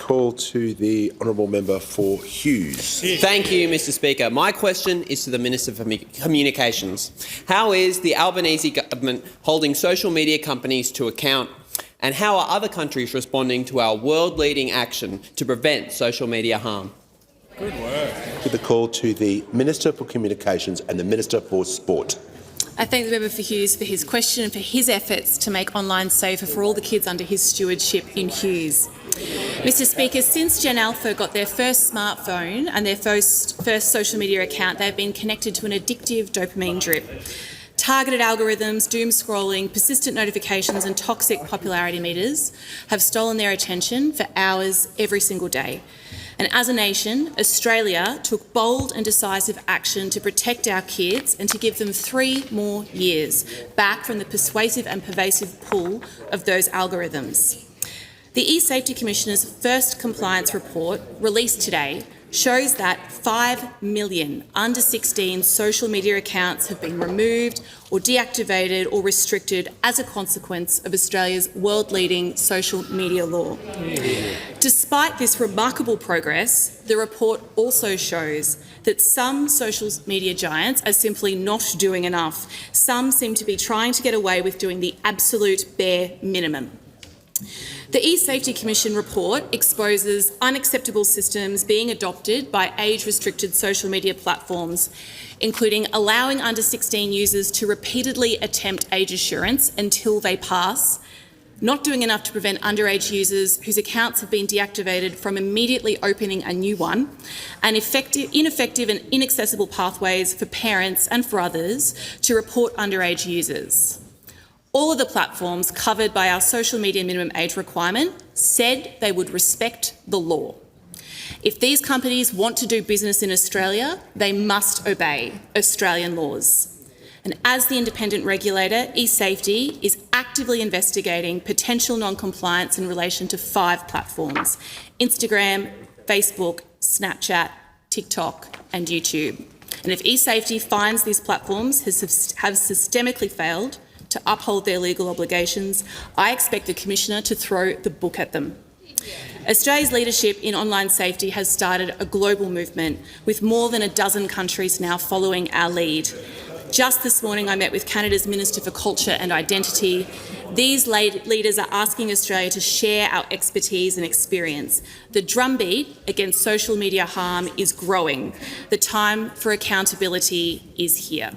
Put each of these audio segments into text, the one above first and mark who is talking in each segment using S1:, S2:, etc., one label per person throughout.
S1: call to the honourable member for Hughes.
S2: Thank you, Mr Speaker. My question is to the Minister for Communications. How is the Albanese government holding social media companies to account, and how are other countries responding to our world-leading action to prevent social media harm?
S1: Good work. With the call to the Minister for Communications and the Minister for Sport.
S3: I thank the member for Hughes for his question and for his efforts to make online safer for all the kids under his stewardship in Hughes. Mr Speaker, since Gen Alpha got their first smartphone and their first social media account, they've been connected to an addictive dopamine drip. Targeted algorithms, doom scrolling, persistent notifications and toxic popularity meters have stolen their attention for hours every single day. And as a nation, Australia took bold and decisive action to protect our kids and to give them 3 more years back from the persuasive and pervasive pull of those algorithms. The eSafety Commissioner's first compliance report, released today, shows that 5 million under-16 social media accounts have been removed or deactivated or restricted as a consequence of Australia's world-leading social media law. Despite this remarkable progress, the report also shows that some social media giants are simply not doing enough. Some seem to be trying to get away with doing the absolute bare minimum. The eSafety Commission report exposes unacceptable systems being adopted by age-restricted social media platforms, including allowing under-16 users to repeatedly attempt age assurance until they pass, not doing enough to prevent underage users whose accounts have been deactivated from immediately opening a new one, and ineffective and inaccessible pathways for parents and for others to report underage users. All of the platforms covered by our social media minimum age requirement said they would respect the law. If these companies want to do business in Australia, they must obey Australian laws. And as the independent regulator, eSafety is actively investigating potential non-compliance in relation to 5 platforms: Instagram, Facebook, Snapchat, TikTok and YouTube. And if eSafety finds these platforms have systemically failed to uphold their legal obligations, I expect the Commissioner to throw the book at them. Australia's leadership in online safety has started a global movement, with more than a dozen countries now following our lead. Just this morning I met with Canada's Minister for Culture and Identity. These leaders are asking Australia to share our expertise and experience. The drumbeat against social media harm is growing. The time for accountability is here.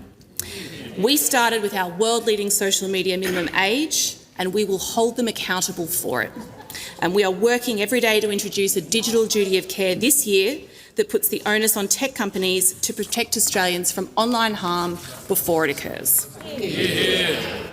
S3: We started with our world-leading social media minimum age, and we will hold them accountable for it. And we are working every day to introduce a digital duty of care this year that puts the onus on tech companies to protect Australians from online harm before it occurs. Yeah.